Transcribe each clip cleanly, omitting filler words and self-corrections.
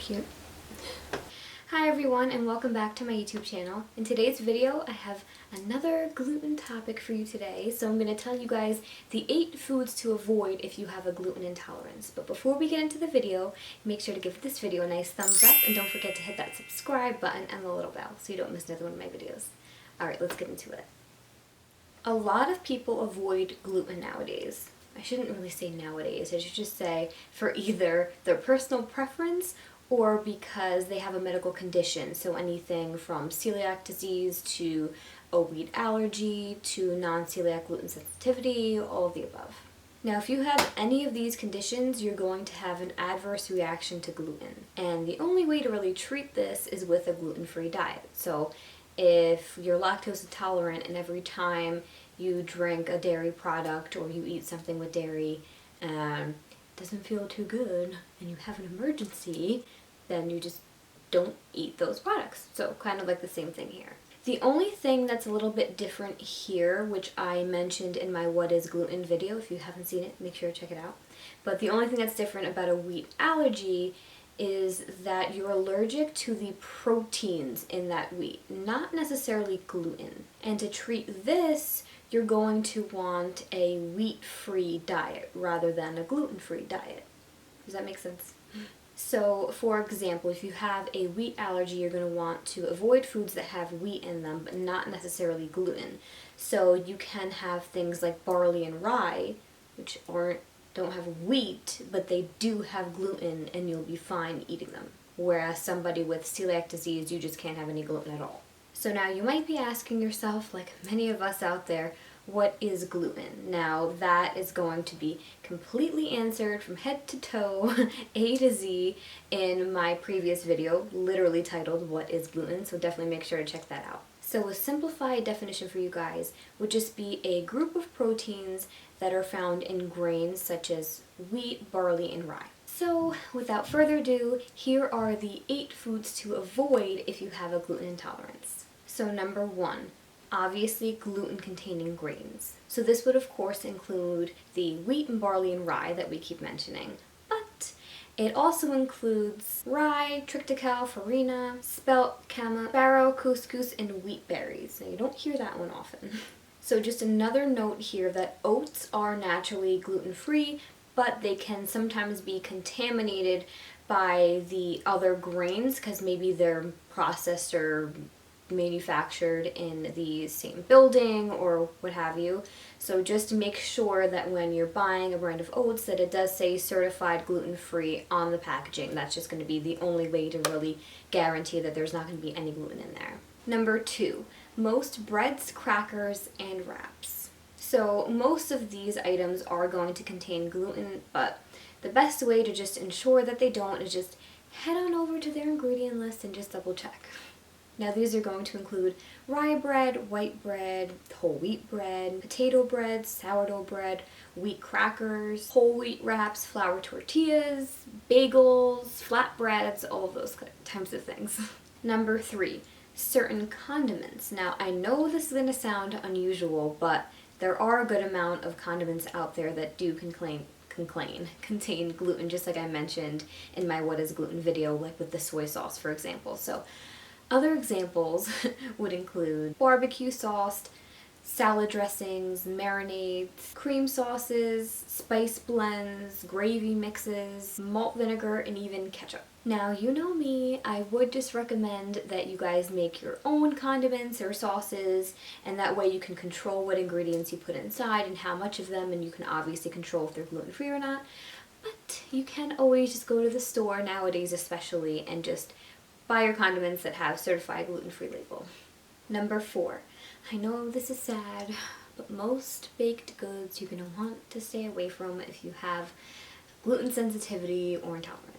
cute. Hi everyone and welcome back to my YouTube channel. In today's video I have another gluten topic for you today. So I'm going to tell you guys the 8 foods to avoid if you have a gluten intolerance. But before we get into the video, make sure to give this video a nice thumbs up and don't forget to hit that subscribe button and the little bell so you don't miss another one of my videos. Alright, let's get into it. A lot of people avoid gluten nowadays. I shouldn't really say nowadays, I should just say for either their personal preference or because they have a medical condition, so anything from celiac disease to a wheat allergy to non-celiac gluten sensitivity, all of the above. Now if you have any of these conditions, you're going to have an adverse reaction to gluten. And the only way to really treat this is with a gluten-free diet. So if you're lactose intolerant and every time you drink a dairy product or you eat something with dairy doesn't feel too good and you have an emergency, then you just don't eat those products. So kind of like the same thing here. The only thing that's a little bit different here, which I mentioned in my What is Gluten video, if you haven't seen it, make sure to check it out. But the only thing that's different about a wheat allergy is that you're allergic to the proteins in that wheat, not necessarily gluten. And to treat this, you're going to want a wheat-free diet rather than a gluten-free diet. Does that make sense? So, for example, if you have a wheat allergy, you're going to want to avoid foods that have wheat in them, but not necessarily gluten. So you can have things like barley and rye, which don't have wheat, but they do have gluten, and you'll be fine eating them. Whereas somebody with celiac disease, you just can't have any gluten at all. So now you might be asking yourself, like many of us out there, what is gluten? Now that is going to be completely answered from head to toe, A to Z, in my previous video, literally titled What is Gluten? So definitely make sure to check that out. So a simplified definition for you guys would just be a group of proteins that are found in grains such as wheat, barley, and rye. So without further ado, here are the 8 foods to avoid if you have a gluten intolerance. So number 1, obviously gluten-containing grains. So this would of course include the wheat and barley and rye that we keep mentioning, but it also includes rye, triticale, farina, spelt, kamut, farro, couscous, and wheat berries. Now you don't hear that one often. So just another note here that oats are naturally gluten-free, but they can sometimes be contaminated by the other grains because maybe they're processed or manufactured in the same building or what have you. So just make sure that when you're buying a brand of oats that it does say certified gluten-free on the packaging. That's just going to be the only way to really guarantee that there's not going to be any gluten in there. Number 2, most breads, crackers, and wraps. So most of these items are going to contain gluten, but the best way to just ensure that they don't is just head on over to their ingredient list and just double check. Now these are going to include rye bread, white bread, whole wheat bread, potato bread, sourdough bread, wheat crackers, whole wheat wraps, flour tortillas, bagels, flatbreads, all of those types of things. Number 3, certain condiments. Now I know this is going to sound unusual, but there are a good amount of condiments out there that do contain gluten, just like I mentioned in my What is Gluten video, like with the soy sauce, for example. So other examples would include barbecue sauce, salad dressings, marinades, cream sauces, spice blends, gravy mixes, malt vinegar, and even ketchup. Now, you know me, I would just recommend that you guys make your own condiments or sauces, and that way you can control what ingredients you put inside and how much of them, and you can obviously control if they're gluten-free or not. But you can always just go to the store nowadays especially and just buy your condiments that have certified gluten-free label. Number 4, I know this is sad, but most baked goods you're going to want to stay away from if you have gluten sensitivity or intolerance.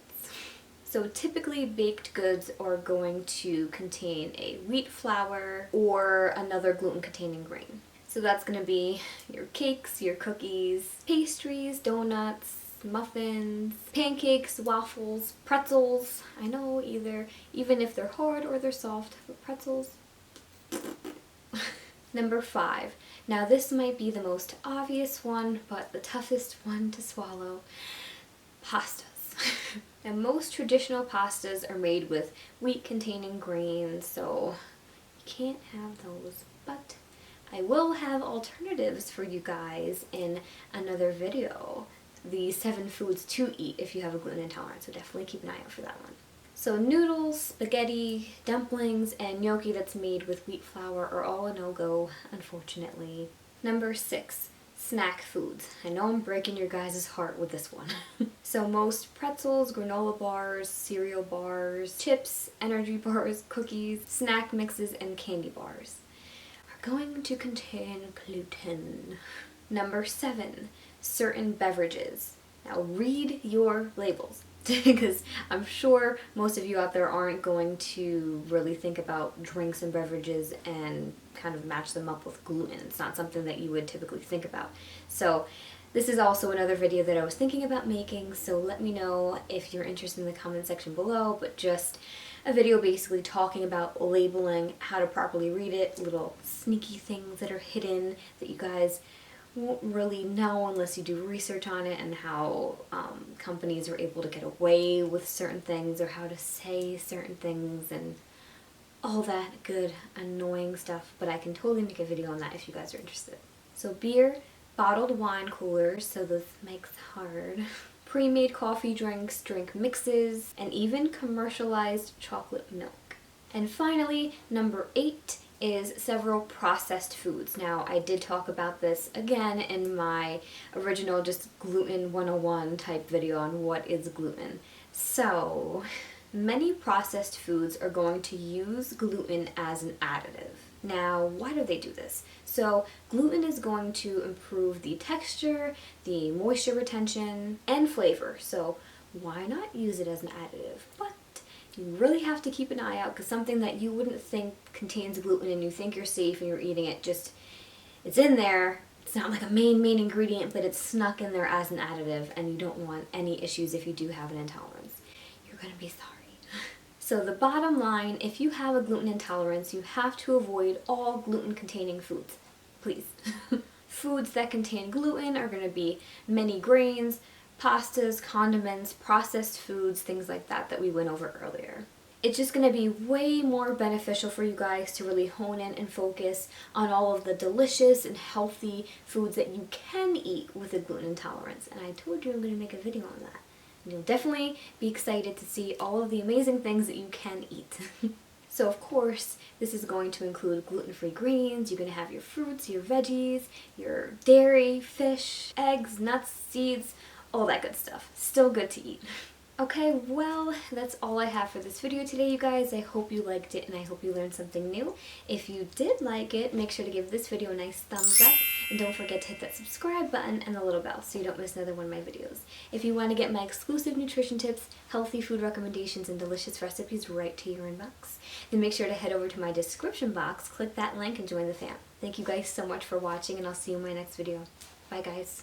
So typically baked goods are going to contain a wheat flour or another gluten-containing grain. So that's going to be your cakes, your cookies, pastries, donuts, muffins, pancakes, waffles, pretzels. I know even if they're hard or they're soft, but pretzels. Number 5. Now this might be the most obvious one, but the toughest one to swallow. Pastas. And most traditional pastas are made with wheat-containing grains, so you can't have those. But I will have alternatives for you guys in another video. The 7 foods to eat if you have a gluten intolerance, so definitely keep an eye out for that one. So noodles, spaghetti, dumplings, and gnocchi that's made with wheat flour are all a no-go, unfortunately. Number 6, snack foods. I know I'm breaking your guys' heart with this one. So most pretzels, granola bars, cereal bars, chips, energy bars, cookies, snack mixes, and candy bars are going to contain gluten. Number 7, certain beverages. Now read your labels. Because I'm sure most of you out there aren't going to really think about drinks and beverages and kind of match them up with gluten. It's not something that you would typically think about. So this is also another video that I was thinking about making, so let me know if you're interested in the comment section below, but just a video basically talking about labeling, how to properly read it, little sneaky things that are hidden that you guys won't really know unless you do research on it, and how companies are able to get away with certain things or how to say certain things and all that good annoying stuff, but I can totally make a video on that if you guys are interested. So beer, bottled wine coolers, so this makes it hard, pre-made coffee drinks, drink mixes, and even commercialized chocolate milk. And finally, number 8 is several processed foods. Now, I did talk about this again in my original just gluten 101 type video on what is gluten. So, many processed foods are going to use gluten as an additive. Now, why do they do this? So, gluten is going to improve the texture, the moisture retention, and flavor. So, why not use it as an additive? But you really have to keep an eye out, because something that you wouldn't think contains gluten and you think you're safe and you're eating it, just, it's in there. It's not like a main ingredient, but it's snuck in there as an additive, and you don't want any issues if you do have an intolerance. You're gonna be sorry. So the bottom line, if you have a gluten intolerance, you have to avoid all gluten-containing foods. Please. Foods that contain gluten are gonna be many grains, pastas, condiments, processed foods, things like that that we went over earlier. It's just going to be way more beneficial for you guys to really hone in and focus on all of the delicious and healthy foods that you can eat with a gluten intolerance. And I told you I'm going to make a video on that. And you'll definitely be excited to see all of the amazing things that you can eat. So of course, this is going to include gluten-free greens. You're going to have your fruits, your veggies, your dairy, fish, eggs, nuts, seeds, all that good stuff. Still good to eat. Okay, well, that's all I have for this video today, you guys. I hope you liked it and I hope you learned something new. If you did like it, make sure to give this video a nice thumbs up, and don't forget to hit that subscribe button and the little bell so you don't miss another one of my videos. If you want to get my exclusive nutrition tips, healthy food recommendations, and delicious recipes right to your inbox, then make sure to head over to my description box, click that link, and join the fam. Thank you guys so much for watching, and I'll see you in my next video. Bye, guys.